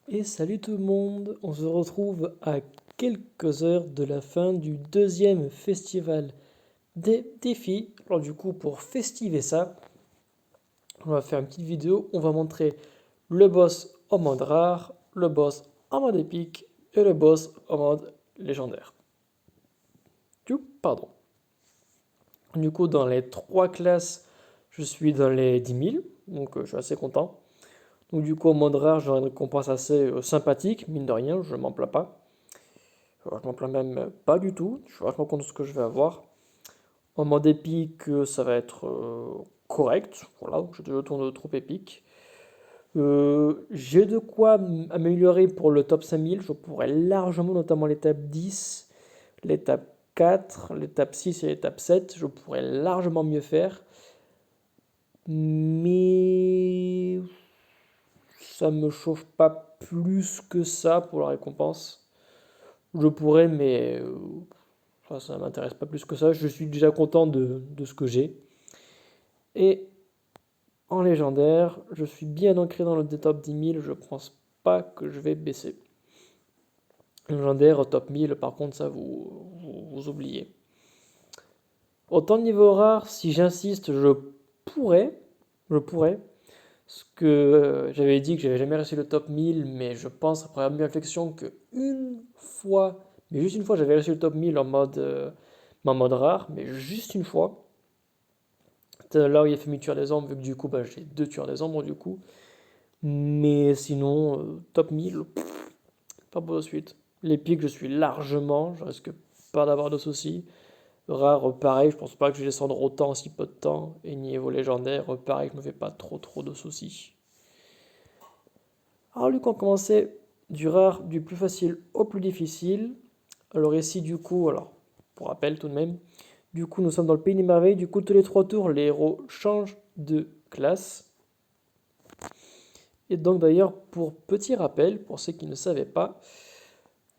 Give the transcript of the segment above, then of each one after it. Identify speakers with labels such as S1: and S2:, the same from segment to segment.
S1: Et salut tout le monde, on se retrouve à quelques heures de la fin du deuxième festival des défis. Alors du coup, pour festiver ça, on va faire une petite vidéo, on va montrer le boss en mode rare, le boss en mode épique et le boss en mode légendaire. Pardon. Du coup, dans les trois classes, je suis dans les 10 000, donc je suis assez content. Donc du coup, en mode rare, j'ai une récompense assez sympathique, mine de rien, je m'en plains pas. Je m'en plains même pas du tout. Je suis vachement content de ce que je vais avoir. En mode épique, ça va être correct. Voilà, donc j'ai deux tours de troupe épique. J'ai de quoi améliorer pour le top 5000. Je pourrais largement, notamment l'étape 10, l'étape 4, l'étape 6 et l'étape 7. Je pourrais largement mieux faire. Mais ça me chauffe pas plus que ça pour la récompense. Je pourrais, mais enfin, ça m'intéresse pas plus que ça. Je suis déjà content de ce que j'ai. Et en légendaire, je suis bien ancré dans le top 10 000. Je pense pas que je vais baisser. Légendaire, top 1000, par contre, ça vous oubliez. Autant de niveau rare, si j'insiste, pourrais. Je pourrais. Parce que j'avais dit que j'avais jamais réussi le top 1000, mais je pense, après une réflexion, que une fois, mais juste une fois, j'avais réussi le top 1000 en mode rare, mais juste une fois. Là où il a fait mes tueurs des ombres, vu que du coup, bah, j'ai deux tueurs des ombres, du coup. Mais sinon, top 1000, pas pour de suite. Les pics, je suis largement, je risque pas d'avoir de soucis. Rare, pareil, je pense pas que je vais descendre autant en si peu de temps. Et niveau légendaire, pareil, je me fais pas trop de soucis. Alors, lui, on commençait du rare, du plus facile au plus difficile. Alors, ici, du coup, alors, pour rappel tout de même, du coup, nous sommes dans le pays des merveilles. Du coup, tous les 3 tours, les héros changent de classe. Et donc, d'ailleurs, pour petit rappel, pour ceux qui ne savaient pas,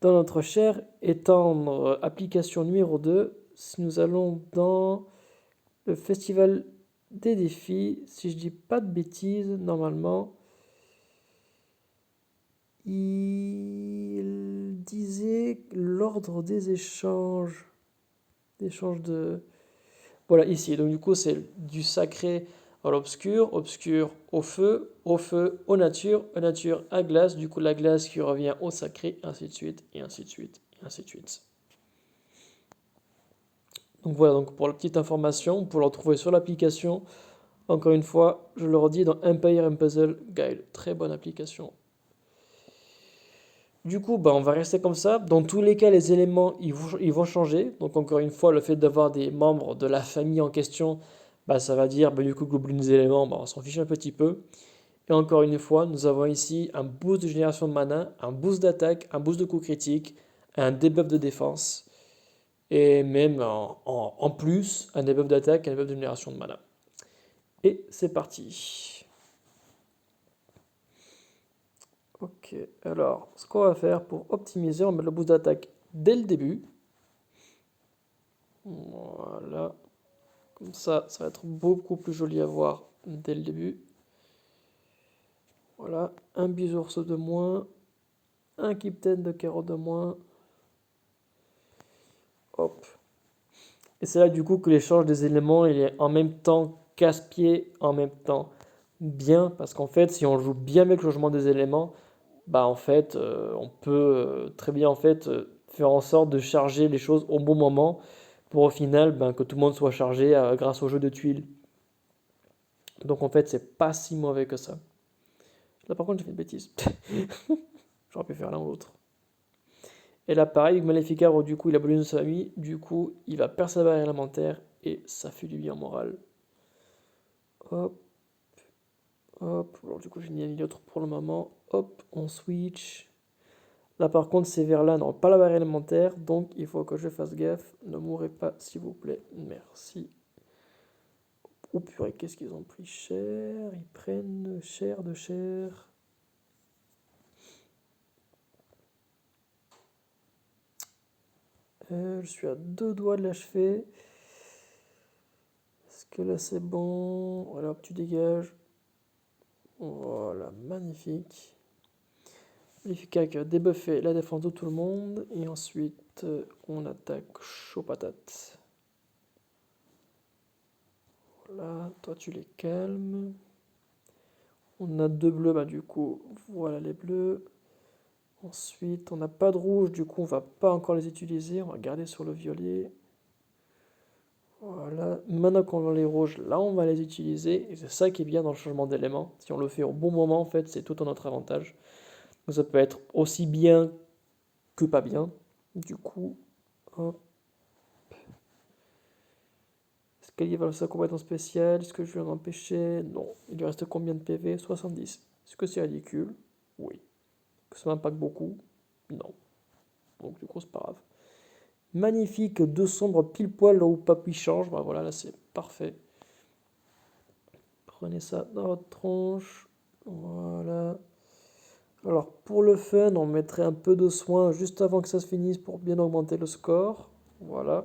S1: dans notre cher étendre application numéro 2, si nous allons dans le festival des défis, si je dis pas de bêtises, normalement, il disait l'ordre des échanges. D'échange de... Voilà, ici. Donc du coup, c'est du sacré à l'obscur, obscur au feu, aux nature à glace. Du coup, la glace qui revient au sacré, ainsi de suite, et ainsi de suite, et ainsi de suite. Donc voilà, donc pour la petite information, vous pouvez le retrouver sur l'application. Encore une fois, je le redis dans Empire and Puzzle Guide. Très bonne application. Du coup, bah, on va rester comme ça. Dans tous les cas, les éléments, ils vont changer. Donc encore une fois, le fait d'avoir des membres de la famille en question, bah, ça va dire, bah, du coup, que les éléments, bah, on s'en fiche un petit peu. Et encore une fois, nous avons ici un boost de génération de mana, un boost d'attaque, un boost de coup critique, un debuff de défense, et même en plus, un debuff d'attaque, un debuff de génération de mana. Et c'est parti. Ok, alors, ce qu'on va faire pour optimiser, on va mettre le boost d'attaque dès le début. Voilà. Comme ça va être beaucoup plus joli à voir dès le début. Voilà, un bisours de moins, un Kipten de carotte de moins. Hop. Et c'est là du coup que l'échange des éléments il est en même temps casse-pied, en même temps bien, parce qu'en fait, si on joue bien avec le changement des éléments, bah en fait, on peut très bien en fait faire en sorte de charger les choses au bon moment pour au final ben, que tout le monde soit chargé grâce au jeu de tuiles. Donc en fait, c'est pas si mauvais que ça. Là par contre, j'ai fait une bêtise. J'aurais pu faire l'un ou l'autre. Et là, pareil, Maleficar, du coup, il a besoin de sa famille, du coup, il va perdre sa barrière élémentaire et ça fait du bien moral. Hop, hop. Alors, du coup, j'ai ni l'autre pour le moment. Hop, on switch. Là, par contre, ces vers-là n'ont pas la barrière élémentaire, donc il faut que je fasse gaffe. Ne mourrez pas, s'il vous plaît. Merci. Oh purée, qu'est-ce qu'ils ont pris cher? Ils prennent cher de cher. Je suis à 2 doigts de l'achever. Est-ce que là c'est bon? Voilà, hop, tu dégages. Voilà, magnifique. Magnifique avec débuffer la défense de tout le monde. Et ensuite, on attaque chaud patate. Voilà, toi tu les calmes. On a 2 bleus, bah du coup, voilà les bleus. Ensuite, on n'a pas de rouge, du coup, on va pas encore les utiliser. On va garder sur le violet. Voilà, maintenant qu'on a les rouges, là on va les utiliser. Et c'est ça qui est bien dans le changement d'élément. Si on le fait au bon moment, en fait, c'est tout à notre avantage. Donc ça peut être aussi bien que pas bien. Du coup, hop. Est-ce qu'il va sa compétence spéciale? Est-ce que je vais en empêcher? Non. Il lui reste combien de PV? 70. Est-ce que c'est ridicule? Oui. Que ça m'impacte beaucoup? Non. Donc du coup, c'est pas grave. Magnifique, 2 sombres pile poil là où Papy change. Bah voilà, là c'est parfait. Prenez ça dans votre tronche. Voilà. Alors pour le fun, on mettrait un peu de soin juste avant que ça se finisse pour bien augmenter le score. Voilà.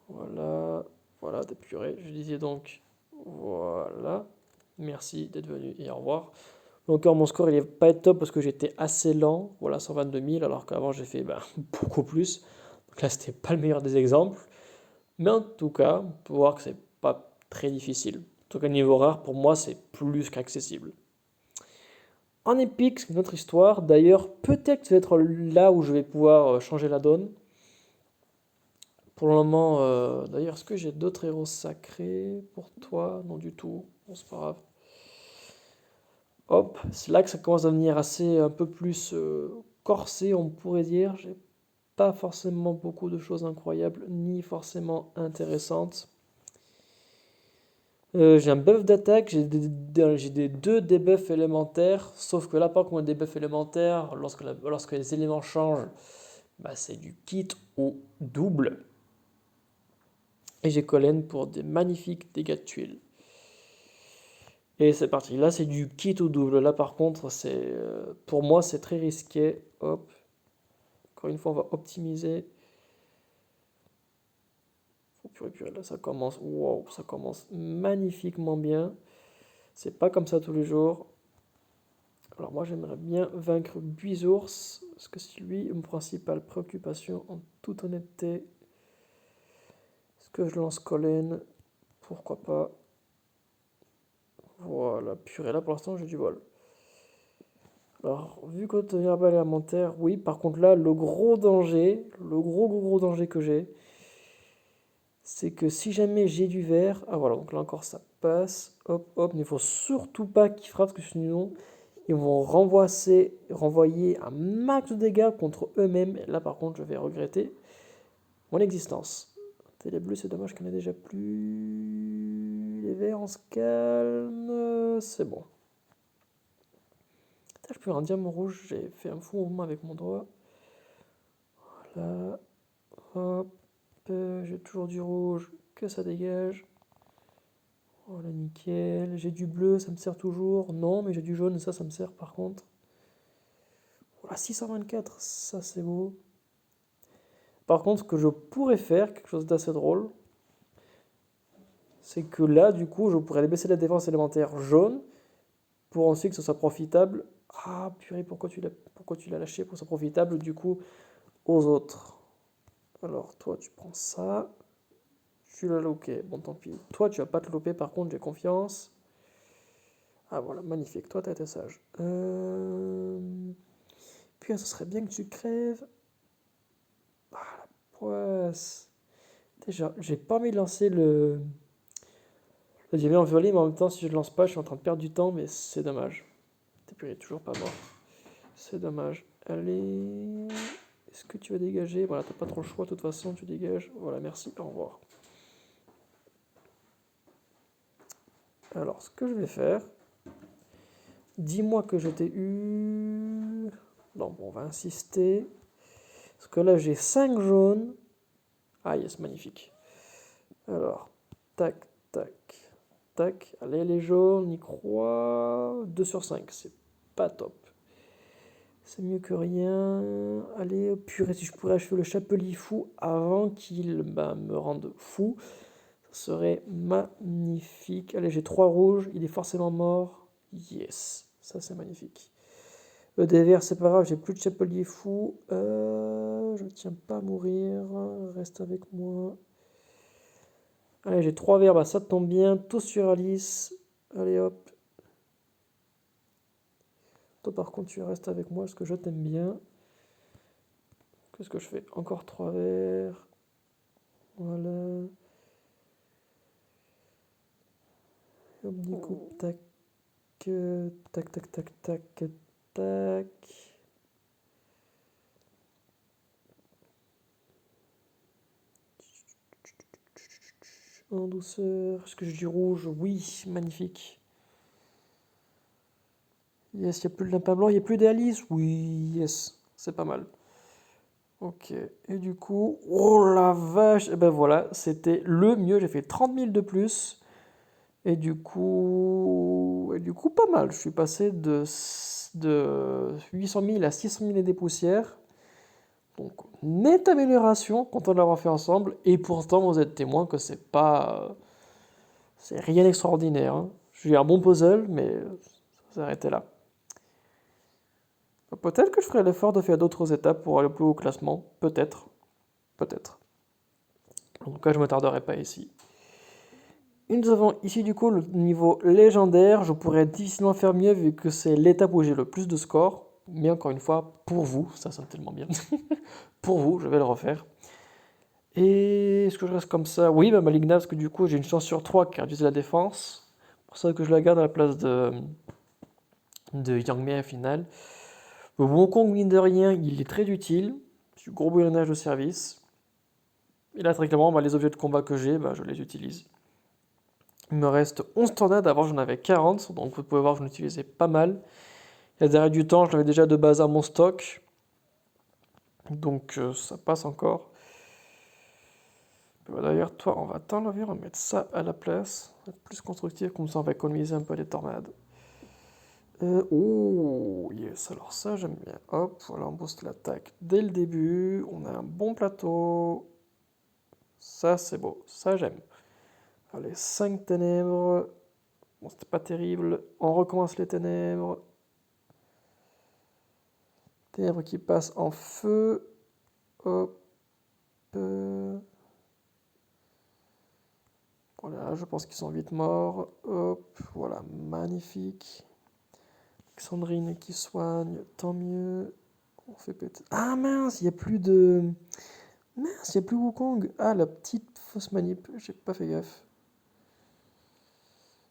S1: Voilà. Voilà, d'épuré. Je disais donc. Voilà. Merci d'être venu et au revoir. Encore mon score il est pas top parce que j'étais assez lent. Voilà, 122 000 alors qu'avant j'ai fait beaucoup plus. Donc là c'était pas le meilleur des exemples. Mais en tout cas, on peut voir que c'est pas très difficile. En tout cas, niveau rare, pour moi, c'est plus qu'accessible. En épique, c'est une autre histoire. D'ailleurs, peut-être que ça va être là où je vais pouvoir changer la donne. Pour le moment, d'ailleurs, est-ce que j'ai d'autres héros sacrés pour toi? Non, du tout. Bon, c'est pas grave. Hop, c'est là que ça commence à devenir assez un peu plus corsé, on pourrait dire. J'ai pas forcément beaucoup de choses incroyables, ni forcément intéressantes. J'ai un buff d'attaque, j'ai des 2 debuffs élémentaires, sauf que là, par contre, les debuffs élémentaires, lorsque les éléments changent, bah, c'est du kit au double. Et j'ai Collen pour des magnifiques dégâts de tuiles. Et c'est parti, là c'est du kit au double. Là par contre, pour moi c'est très risqué. Hop, encore une fois, on va optimiser. Oh, purée, purée, là ça commence, wow, ça commence magnifiquement bien. C'est pas comme ça tous les jours. Alors moi j'aimerais bien vaincre Buizours, parce que c'est lui une principale préoccupation en toute honnêteté. Est-ce que je lance Collen? Pourquoi pas? Voilà, purée, là pour l'instant j'ai du vol. Alors, vu qu'on tenir verbal élémentaire, oui, par contre là, le gros danger, le gros danger que j'ai, c'est que si jamais j'ai du vert, ah voilà, donc là encore ça passe, hop, hop, mais il faut surtout pas qu'ils frappent, parce que sinon, ils vont renvoyer un max de dégâts contre eux-mêmes. Et là, par contre, je vais regretter mon existence. Les bleus, c'est dommage qu'il n'y en ait déjà plus. Les verts, on se calme. C'est bon. Je peux rien dire, mon rouge. J'ai fait un faux mouvement avec mon doigt. Voilà. Hop. J'ai toujours du rouge. Que ça dégage. Voilà, nickel. J'ai du bleu, ça me sert toujours. Non, mais j'ai du jaune, ça me sert par contre. Voilà, 624, ça c'est beau. Par contre, ce que je pourrais faire, quelque chose d'assez drôle, c'est que là, du coup, je pourrais baisser la défense élémentaire jaune pour ensuite que ce soit profitable. Ah, purée, pourquoi tu l'as lâché pour que ce soit profitable, du coup, aux autres. Alors, toi, tu prends ça. Tu l'as loupé. Bon, tant pis. Toi, tu vas pas te louper, par contre, j'ai confiance. Ah, voilà, magnifique. Toi, t'as été sage. Puis, ce serait bien que tu crèves. Ah, la poisse. Déjà, j'ai pas envie de lancer le. J'ai mis en violet, mais en même temps, si je le lance pas, je suis en train de perdre du temps, mais c'est dommage. T'es plus toujours pas mort. C'est dommage. Allez. Est-ce que tu vas dégager? Voilà, t'as pas trop le choix, de toute façon, tu dégages. Voilà, merci, au revoir. Alors, ce que je vais faire. Dis-moi que je t'ai eu. Non, bon, on va insister. Parce que là, j'ai 5 jaunes. Ah, yes, magnifique. Alors, tac, tac, tac. Allez, les jaunes, on y croit. 2 sur 5, c'est pas top. C'est mieux que rien. Allez, purée, si je pourrais achever le chapelier fou avant qu'il me rende fou, ça serait magnifique. Allez, j'ai 3 rouges, il est forcément mort. Yes, ça c'est magnifique. EDVR, c'est pas grave, j'ai plus de chapelier fou. Je tiens pas à mourir. Reste avec moi. Allez, j'ai 3 verres, bah ça tombe bien. Tous sur Alice. Allez hop. Toi par contre tu restes avec moi parce que je t'aime bien. Qu'est-ce que je fais? Encore 3 verres. Voilà. Hop, du coup, tac, tac, tac, tac, tac, tac. En douceur. Est-ce que j'ai du rouge? Oui, magnifique. Yes, il n'y a plus de lapin blanc, il n'y a plus d'Alice? Oui, yes, c'est pas mal. Ok, et du coup, oh la vache, et ben voilà, c'était le mieux, j'ai fait 30 000 de plus, et du coup, pas mal, je suis passé de 800 000 à 600 000 et des poussières, donc nette amélioration, content de l'avoir fait ensemble, et pourtant vous êtes témoin que c'est rien d'extraordinaire, hein. J'ai eu un bon puzzle, mais ça s'est arrêté là. Peut-être que je ferai l'effort de faire d'autres étapes pour aller plus haut au classement, peut-être, peut-être. En tout cas, je ne me tarderai pas ici. Et nous avons ici du coup le niveau légendaire. Je pourrais difficilement faire mieux vu que c'est l'étape où j'ai le plus de scores. Mais encore une fois, pour vous, ça sonne tellement bien. Pour vous, je vais le refaire. Et est-ce que je reste comme ça? Oui, bah Maligna, parce que du coup j'ai une chance sur 3 qui réduit la défense. C'est pour ça que je la garde à la place de Yang Mei au final. Le Wukong, mine de rien, il est très utile. Du gros bouillonnage de service. Et là, très clairement, bah, les objets de combat que j'ai, bah, je les utilise. Il me reste 11 tornades, avant j'en avais 40, donc vous pouvez voir que j'en utilisais pas mal. Et la dernière du temps, je l'avais déjà de base à mon stock, donc ça passe encore. D'ailleurs, toi, on va t'enlever, on va mettre ça à la place. Ça va être plus constructif, comme ça on va économiser un peu les tornades. Oh, yes, alors ça j'aime bien. Hop, voilà, on booste l'attaque dès le début. On a un bon plateau. Ça c'est beau, ça j'aime. Allez, 5 ténèbres. Bon, c'était pas terrible. On recommence les ténèbres. Ténèbres qui passent en feu. Hop. Voilà, je pense qu'ils sont vite morts. Hop. Voilà, magnifique. Xandrine qui soigne, tant mieux. On fait péter. Ah mince, il n'y a plus de. Mince, il n'y a plus Wukong. Ah, la petite fausse manip. J'ai pas fait gaffe.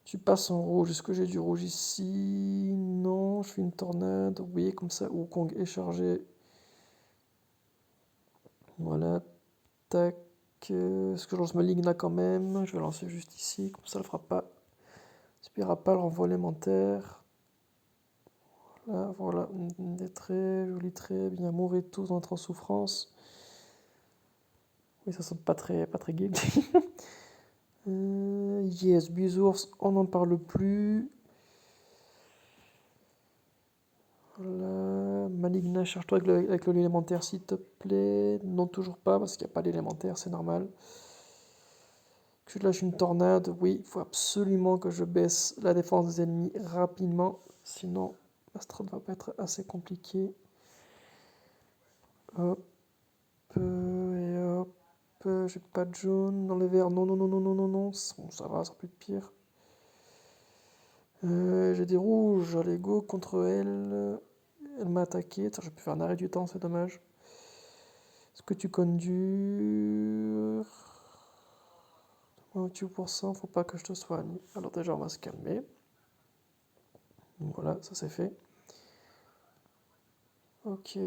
S1: Tu passes en rouge. Est-ce que j'ai du rouge ici? Non, je fais une tornade. Oui, comme ça, Wukong est chargé. Voilà, tac. Est-ce que je lance ma ligne là quand même? Je vais lancer juste ici, comme ça elle fera pas. Subira pas le renvoi élémentaire. Là, voilà, des traits, jolis traits, bien mourrez tous en en souffrance. Oui, ça sonne pas très gay. Yes, Bisours, on n'en parle plus. Voilà, Maligna, cherche-toi avec l'élémentaire s'il te plaît. Non, toujours pas, parce qu'il n'y a pas d'élémentaire, c'est normal. Que je lâche une tornade, oui, il faut absolument que je baisse la défense des ennemis rapidement, sinon la strat va pas être assez compliquée. Hop, et hop, j'ai pas de jaune dans les verts, non, non, non, non, non, non, non, bon, ça va, ça peut être pire. J'ai des rouges, allez go contre elle, elle m'a attaqué, je peux faire un arrêt du temps, c'est dommage. Est-ce que tu conduis 28%, faut pas que je te soigne. Alors déjà on va se calmer. Donc voilà, ça c'est fait. Ok,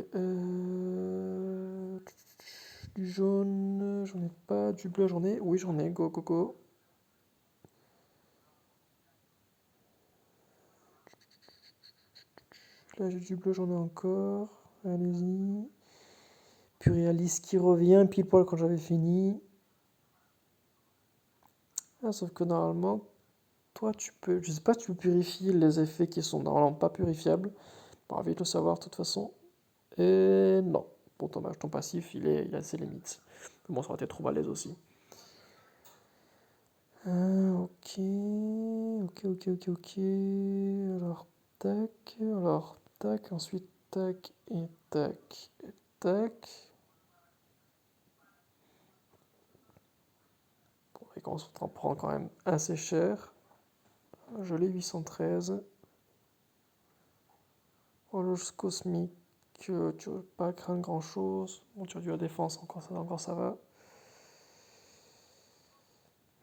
S1: du jaune, j'en ai pas. Du bleu, j'en ai. Oui, j'en ai. Go, go, go. Là, j'ai du bleu, j'en ai encore. Allez-y. Purialis qui revient, pile poil quand j'avais fini. Ah, sauf que normalement, toi, tu peux. Je sais pas si tu peux purifier les effets qui sont normalement pas purifiables. On va vite le savoir de toute façon. Et non. Bon, dommage, ton passif, il a ses limites. Mais bon, ça aurait été trop balèze aussi. Ok, ok, ok, ok, ok. Alors, tac. Alors, tac, ensuite tac, et tac, et tac. Bon, et quand on en prend quand même assez cher. Je l'ai 813. Horloge cosmique, tu veux pas craindre grand chose. Monture de la défense, encore ça va.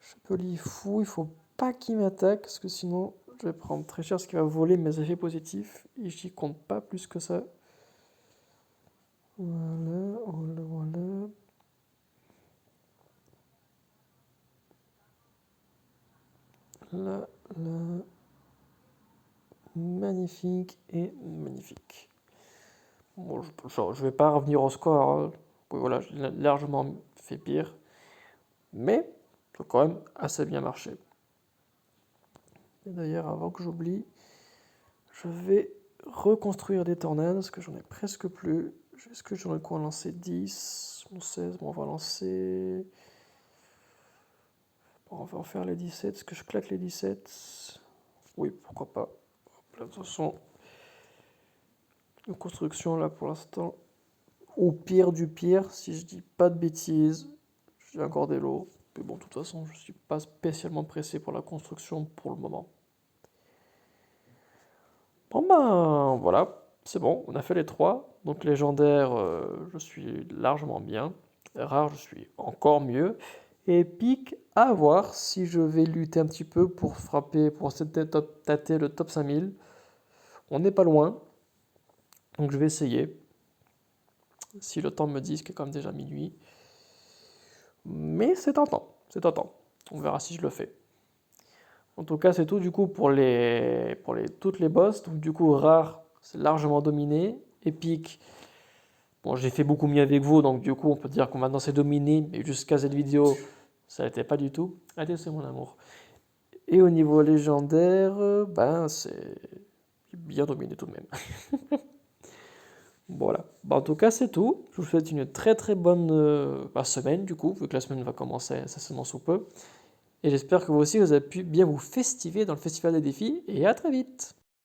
S1: Chapelier fou, il faut pas qu'il m'attaque, parce que sinon je vais prendre très cher, ce qui va voler mes effets positifs. Et j'y compte pas plus que ça. Voilà, voilà, voilà. Là, là. Magnifique et magnifique. Bon, je vais pas revenir au score, hein. Oui, voilà, j'ai largement fait pire. Mais ça a quand même assez bien marché. Et d'ailleurs, avant que j'oublie, je vais reconstruire des tornades, parce que j'en ai presque plus. Est-ce que j'en ai quoi lancer 10, 16, bon, on va lancer... Bon, on va en faire les 17, est-ce que je claque les 17? Oui, pourquoi pas. Hop là, de toute façon, une construction là pour l'instant. Au pire du pire, si je dis pas de bêtises, j'ai encore des lots. Mais bon, de toute façon, je suis pas spécialement pressé pour la construction pour le moment. Bon ben voilà, c'est bon, on a fait les trois. Donc légendaire, je suis largement bien. Rare, je suis encore mieux. Et épique, à voir si je vais lutter un petit peu pour frapper, pour tâter le top 5000. On n'est pas loin, donc je vais essayer. Si le temps me dit qu'il est quand même déjà minuit. Mais c'est tentant, c'est tentant. On verra si je le fais. En tout cas, c'est tout du coup toutes les boss. Donc du coup, rare, c'est largement dominé. Épique, bon, j'ai fait beaucoup mieux avec vous, donc du coup, on peut dire qu'on maintenant c'est dominé, mais jusqu'à cette vidéo, ça n'était pas du tout. Allez, c'est mon amour. Et au niveau légendaire, ben c'est bien dominé tout de même. Voilà. Ben, en tout cas, c'est tout. Je vous souhaite une très très bonne semaine, du coup, vu que la semaine va commencer incessamment sous peu. Et j'espère que vous aussi, vous avez pu bien vous festiver dans le Festival des défis. Et à très vite!